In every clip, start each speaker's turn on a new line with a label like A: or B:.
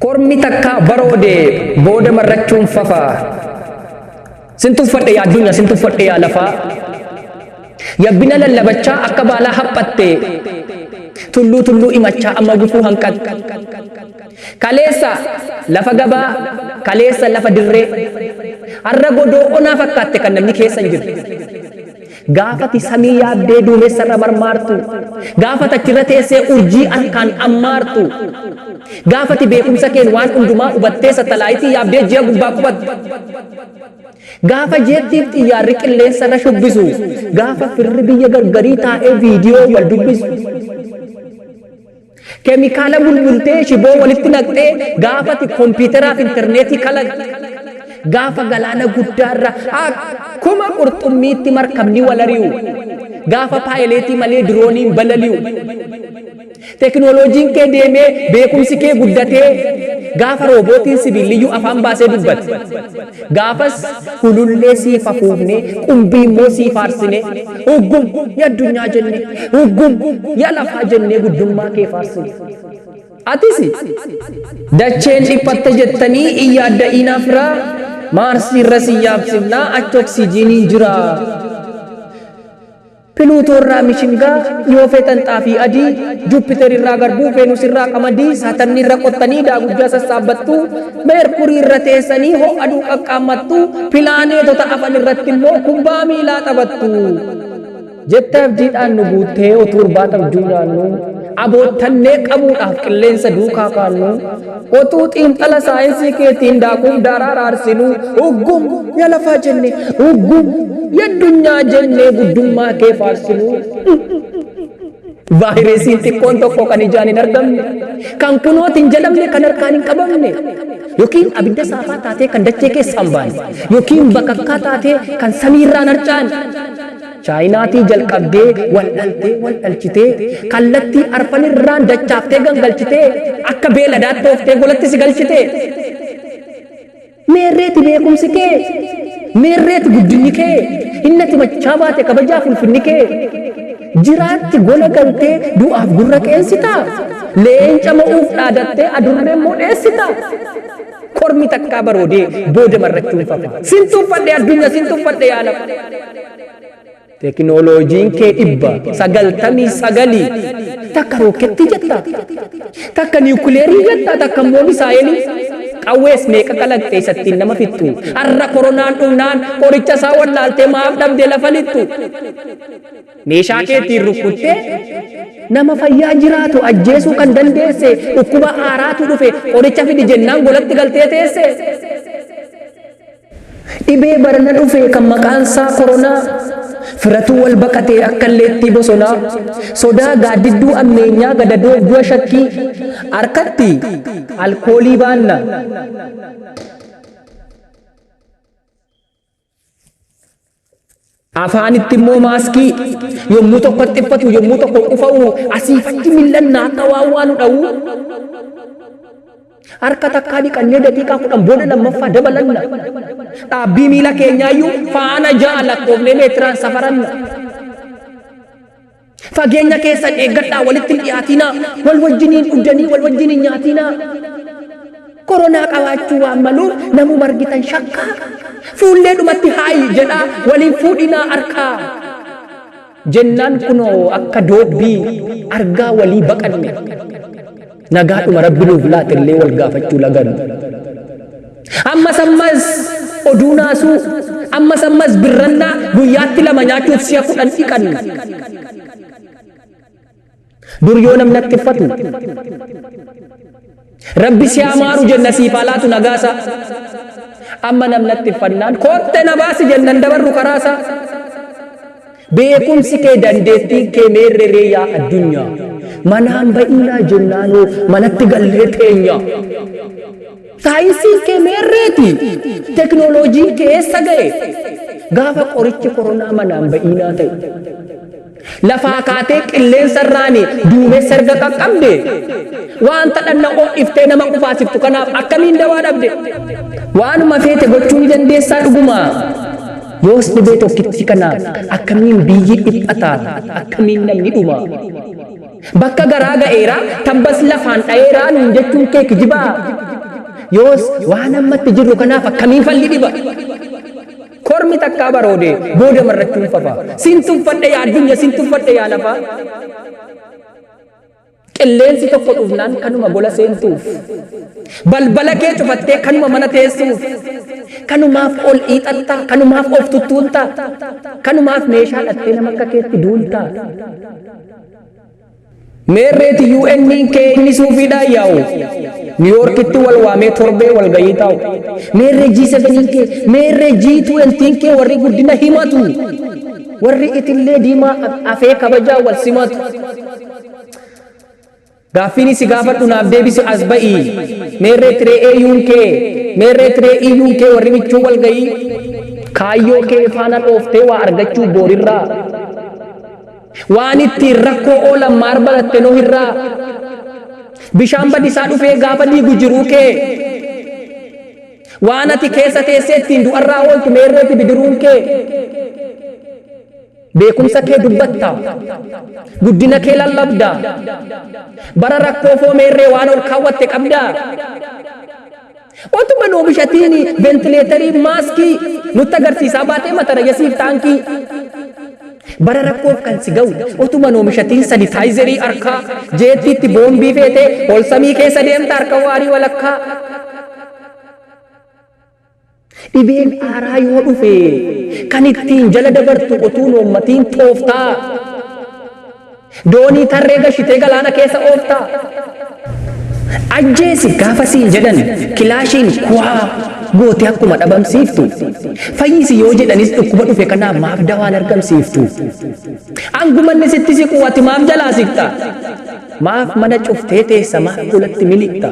A: kormi takka baroode booda marrachuun fafaa sintuffadhe yaa addunyaa sintuffadhe yaa lafaa yabbina lallabachaa akka baalaa haphatte tulluu imachaa amma gufuu hanqatte kaleessa lafa gabaa kaleessa lafa dirree har'a godoo onaa fakkaatte kan namni keessa hin jirre gaafati samii yaabdee duumessarra marmaartu gaafata achirra teessee urjii harkaan ammaartu gaafati beekumsa keen waan hundumaa hubattee satalaayitii yaabdee ji'a gubbaa qubattu gaafa jeettiif xiyyaarri qilleensarra shubbisu gaafa firri biyya gargarii taa'ee viidiyoo wal dubbisu keemikaala bulbultee shiboo walitti naqxee gaafati kompiitaraaf intarneetii kalaqxe gaafa galaana guddaarra akkuma qurxummiitti markabni wal ari'u gaafa paayileetii malee dirooniin balali'u teknooloojiin kee deemee beekumsi kee guddatee gaafa roobootiin sibiiliyyuu afaan baasee dubbate gaafas hulullee siif afuufne qumbii immoo siif aarsine uggum yaa addunyaa jenne uggum yaa lafaa jennee guddummaa kee faarsine atisi dacheen dhiphatte jettanii iyyaadda inaafraa Marsi irra si yaabsifnaa achi oksijiiniin jira Piluutoo irraa mishingaa yoo feetan xaafii adii Jupiter irraa garbuu Veenus irraa qamadii Saatarni irra qottanii daagujjaa sassaabbattu Meerkurii irra teessanii ho'aduu qaqqaammattu Pilaaneetota afan irratti immoo kubbaa miilaa taphattu jette abdiidhaan nu guuttee otuu irbaata abjuu nyaannu aboottannee qabuudhaaf qilleensa duukaa kaannu otuu xiinxala saayinsii keetiin daakuuf daaraa raarsinu uggum yaa lafaa jenne uggum yaa addunyaa jennee guddummaa kee faarsinu vaayirasiin xiqqoon tokko kan ijaan hin argamne kan kunooti hin jedhamne kan harkaan hin qabamne yookiin abidda saafaa taatee kan dachee keessaan baane yookiin bakakkaa taatee kan samiirraan harcaane chaayinaatii jalqabdee wal dhalchitee kallattii arfanirraan dachaaftee gangalchitee akka beeladaatti ooftee golatti si galchitee meerreeti beekumsi kee meerreeti guddinni kee innati machaa baate kabajaaf ulfinni kee jiraatti gola galtee du'aaf gurra qeensita leenca mo'uuf dhaadattee adurree modheessita kormi takkaa baroodee booda marrachuun fafa sintuuffadhe addunyaa sintuuffadhe yaa lafa teknooloojiin kee 999 takka rooketti jetta takka niwukileerii jetta takka immoo misaayilii qawwees meeqa kalaqxee isattiin nama fixxu har'a koronaan dhumnaan qoricha isaa wallaaltee maaf dhabdee lafa lixxu meeshaa keetiin rukkuttee nama fayyaa jiraatu ajjeesuu kan dandeesse dhukkuba aaraatu dhufe qoricha fidi jennaan golatti galtee teesse dhibee barana dhufe kan maqaan isaa koronaa firatu wal baqatee akka leettii bosonaa sodaa gaaddidduu ammeenyaa gadadoo du'a shakkii harkatti alkoolii baanna afaanitti immoo maaskii yommuu tokko xiffatu yommuu tokko qufa'u asiifatti millannaa akka waan dha'u harka takkaa dhiqannee daqiiqaa 10 booda lammaffaa dabalanna dhaabbii miila keenyaayyuu faana ja'a lakkoofnee meetiraan safaranna fageenya keessan eeggadhaa walitti hin dhiyaatinaa wal wajjiniin dhuddanii wal wajjiniin nyaatinaa koronaa qabaachuu waan maluuf namuu margitan shakkaa fuullee dhumatti haayi jedhaa waliin fuudhinaa harkaa jennaan kunoo akka doobbii argaa walii baqanne nagaadhuma rabbi nuuf laatillee wal gaafachuu lagan ammas oduu naasuu ammas birrannaa guyyaatti 2 nyaachuuf si'a 10 dhiqanna dur yoo namni attiffatu rabbi si amaaru jenna siif alaatu nagaasa amma namni attiffannaan kootte na baasi jennan dabarru karaasa beekumsi kee dandeettiin kee meerree yaa addunyaa manaan ba'inaa jennaanoo manatti gallee teenya saayinsiin kee meerreeti teknooloojiin kee eessa ga'e gaafa qorichi koronaa manaan ba'inaa ta'e lafaa kaatee qilleensa irraani duumessa erga qaqqabde wanta dhanna'oo iftee nama qufaasiftu kanaaf akkamiin dawaa dhabde waanuma feete gochuu ni dandeessaa dhuguma yoos dhibee tokkitti kanaaf akkamiin biyyi dhiphataa akkamiin namni dhuma bakka garaa ga'eera tabbas lafaan dha'eeraa nuun jechuun kee kijibaa yoos waan ammatti jirru kanaaf akkamiin falli dhiba kormi takkaa baroode booda marrachuun fafa siin tuffadhe yaa addunyaa siin tuffadhe yaa lafaa qilleensi tokko dhufnaan kanuma gola seentuuf balbala kee cufattee kanuma mana teessuuf kanumaaf ol xiixatta kanumaaf of tuttuunta kanumaaf meeshaa dhattee nama akka keetti duulta meerreeti UN kee inni suufiidhaa yaa'u niiwoorkitti wal waamee torbee wal gayii taa'u meerree G7 kee meerree G20 kee warri guddina himatu warri itillee diimaa afee kabajaa wal simatu gaaffiin si gaafadhu naaf deebisi as ba'ii meerree tiree EU'n kee meerree tiree EU'n kee warri michuu wal gayii kaayyoo kee faana dhooftee waa argachuu boorirraa waan ittiin rakkoo oolan maar baratte noo hirraa bishaan badisaa dhufee gaafa dhiigu jiruu kee waan ati keessa teessee ittiin du'arraa ooltu meerreeti bidiruun kee beekumsa kee dubbatta guddina kee lallabda bara rakkoo foo meerree waan ol kaawwatte qabda otuma noomishatiini ventileetarii maaskii nutti agarsiisaa baatee mata rayyasiif taankii bara rakkoof kan si ga'u otuma noomishatiin sanitaayizerii harkaa jeettiitti boombii feete ol samii keessa deemta harka waarii walakkaa dhibeen aaraa yoo dhufe kan ittiin jala dabartu otuu noommatiin tooftaa doonii tarree gashitee galaana keessa ooftaa ajjeesi gaafa siin jedhan kilaashiin kuwaa goote akkuma dhabamsiiftu fayyisi yoo jedhanis dhukkuba dhufe kanaaf maaf dawaan argamsiiftu angumanni sitti siqu ati maaf jalaa siqta maaf mana cuftee teessa maaf kulatti miliqta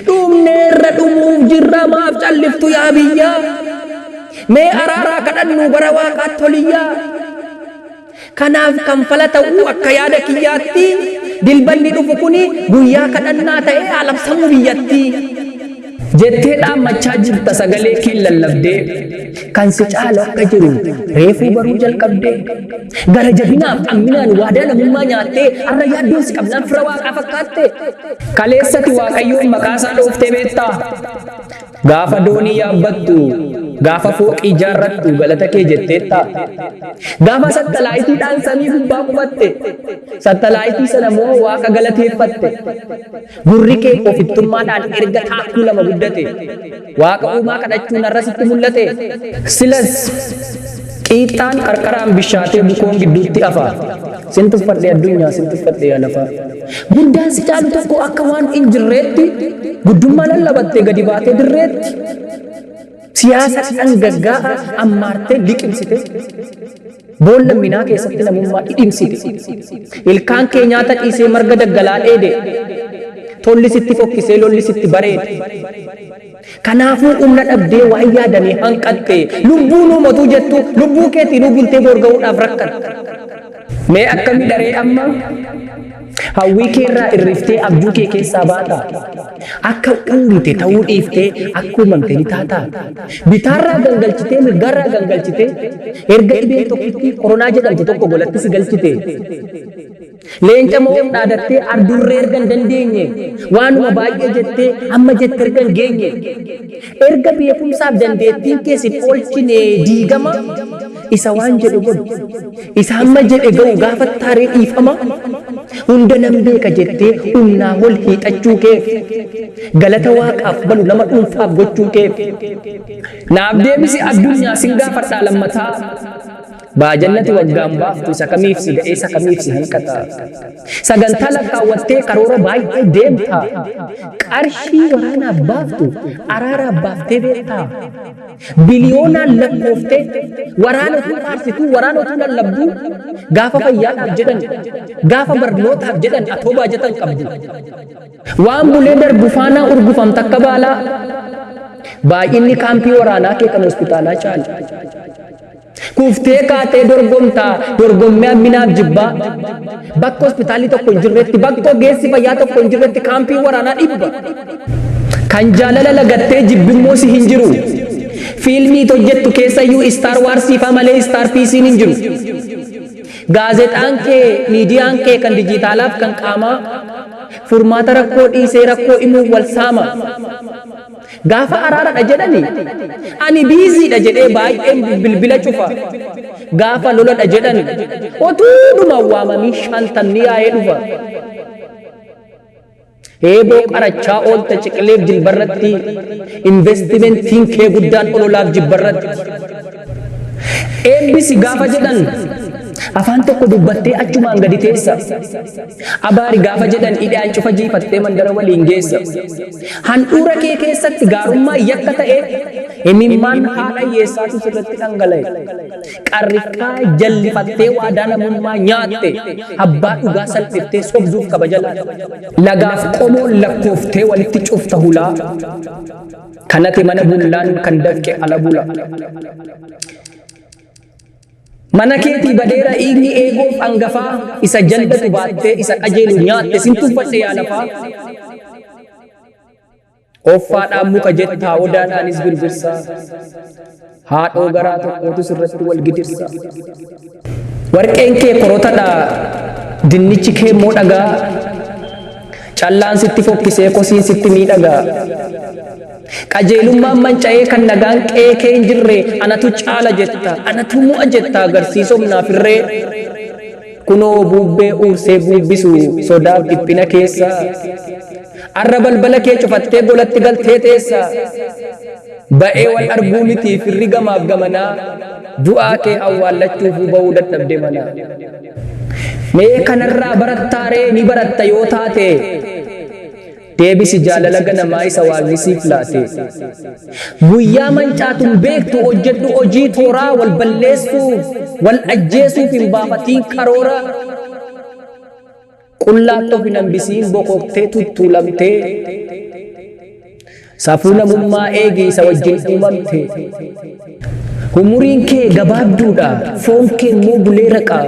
A: dhumneerra dhumuuf jirra maaf calliftu yaa biyya mee araaraa kadhannu bara waaqaatti toliyyaa kanaaf kan fala ta'uu akka yaada kiyyaatti dilbanni dhufu kuni guyyaa kadhannaa ta'ee alabsamu biyyatti jettee dhaammachaa jirta sagalee kee lallabdee kan si caalu akka jiru reefuu baruu jalqabdee gara jabinaaf amminaan waadaa namummaa nyaattee har'a yaaddoon si qabnaan fira waaqaa fakkaatte kaleessati waaqayyoon maqaasaa dhooftee beektaa gaafa doonii yaabbattu gaafa fooqii ijaarrattu galata kee jetteetta gaafa sattalaayitiidhaan samii gubbaa qubatte sattalaayitii sana moo waaqa galateeffatte gurri kee ofittummaadhaan erga taakkuu lama guddate waaqa uumaa kadhachuun arrasitti mul'ate silas qiixxaan qarqaraan bishaatee bukoon gidduutti afaa sin tuffadhe addunyaa sin tuffadhe yaa lafaa guddaan si caalu tokko akka waan hin jirreetti guddummaa lallabattee gadi baatee dirreetti siyaasa dhangaggaa'aa ammaartee liqimsite boolla minaa keessatti namummaa dhidhimsite ilkaan kee nyaata dhiisee marga daggalaa dheede tolli sitti fokkisee lolli sitti bareede kanaafuu humna dhabdee waan yaadamee hanqatte lubbuu nuumatu jettu lubbuu keetiin bultee borga'uudhaaf rakkatte mee akkami daree amma hawwii kee irraa irriftee abjuu kee keessaa baata akka uumite ta'uu dhiiftee akka uumamte ni taata bitaarraa gangalchitee mirgarraa gangalchitee erga dhibee tokkitti koronaa jedhamtu tokko golatti si galchite leenca moo dhaadattee ardurree erga hin dandeenye waanuma baay'ee jettee amma jette erga hin geenye erga beekumsaaf dandeettiin kee si oolchine diigama isa waan jedhu godhu isa amma jedhe ga'u gaafa taaree dhiifama hunda nan beeka jettee humnaa ol hiixachuu keef galata waaqaaf balu nama dhuunfaaf gochuu keef naaf deebisi addunyaa sin gaafadhaa lammataa baajannati waggaan baaftu isa kamiif si ga'ee isa kamiif si hanqata sagantaa lakkaawwattee karoora baay'ee deemta qarshii waraanaaf baaftu araaraaf baaftee beektaa biliyoonaan lakkooftee waraana utuu faarsituu waraana utuu lallabduu gaafa fayyaadhaaf jedhan gaafa barnootaaf jedhan atoo baajatan qabdu waan bulee darbu faanaa urgufamta akka baalaa baay'inni kaampii waraanaa kee kan hospitaalaa caala kuftee kaatee dorgomtaa dorgommii amminaaf jibbaa bakka hospitaalli tokko hin jirretti bakka ogeessi fayyaa tokko hin jirretti kaampii waraanaa dhibba kan jaalala lagattee jibbimmoo si hin jiru fiilmii hojjettu keessayyuu istaar waarsiifaa malee istaar piisiin hin jiru gaazexaan kee miidiyaan kee kan dijitaalaaf kan qaamaa furmaata rakkoo dhiisee rakkoo himuuf wal saama Gaafa araara jedhani ani biiziidha jedhee baay'een bilbila cufa. Gaafa loladha jedhani otuudhuma waamamii shantamni yaa'ee dhufa. Eeboo qarachaa oolte ciqileef jilbarratti investimentiin kee guddaan ololaaf jibbarratti. Eebbisi gaafa jedhan afaan tokko dubbattee achumaan gadi teessa. Abaari gaafa jedhan hidhaan cufa jiifattee mandara waliin geessa. Handhuura kee keessatti gaarummaa yakka ta'e imimmaan haadha hiyyeessaatu sirratti dhangala'e. Qarrikaa jallifattee waadaa namummaa nyaatte abbaa dhugaa salphiftee sobduuf kabaja laata. Lagaaf qomoon lakkooftee walitti cufta hulaa kanate mana bullaan kan dafqe ala bula. Mana keetii badeera dhiigni eegoof hangafaa isa jallatu baattee isa qajeelu nyaatte sintuffadhe yaa lafaa. Offaadhaan muka jettaa odaadhaanis birbirsaa haadhoo garaa tokkootu sirratti wal gidirsa. Warqeen kee korotadha dinnichi kee immoo dhagaa callaan sitti fokkisee kosiin sitti miidhagaa. Qajeelummaan manca'ee kan nagaan qe'ee kee hin jirre anatu caala jetta anatu mu'a jetta agarsiisomnaaf irree. Kunoo bubbee uursee bubbisu sodaaf dhiphina keessa. Arra balbala kee cufattee golatti galtee teessa. Ba'ee wal arguu miti firri gamaaf gamanaa du'aa kee awwaallachuuf ba'uu dadhabde mana. Mee kanarraa barattaaree ni baratta yoo taate. Deebisi jaalala ganamaa isa waaqni siif laate. Guyyaa mancaatuun beektu hojjedhu hojii tooraa wal balleessuuf wal ajjeesuuf hin baafatiin karoora. Qullaattoof hin hambisiin boqoqtee tuttuulamtee. Safuu namummaa eegi isa wajjin uumamte. Umuriin kee gabaabduudha foon kee immoo bulee raqaa.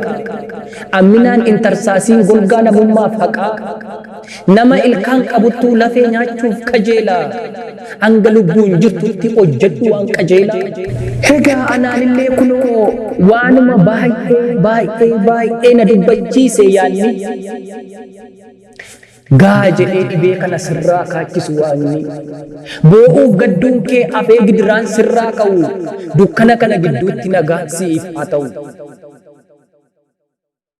A: Amminaan intarsaasiin golgaa namummaaf haqaa. Nama ilkaan qabuttuu lafee nyaachuuf qajeela. Hanga lubbuun jirtutti hojjedhu waan qajeela. Egaa anaanillee kunoo waanuma baay'ee na dubbachiise yaanni. Gaa jedhee dhibee kana sirraa kaachisu waanni. Boo'uuf gadduun kee afee gidiraan sirraa ka'u dukkana kana gidduutti nagaan siif haa ta'u.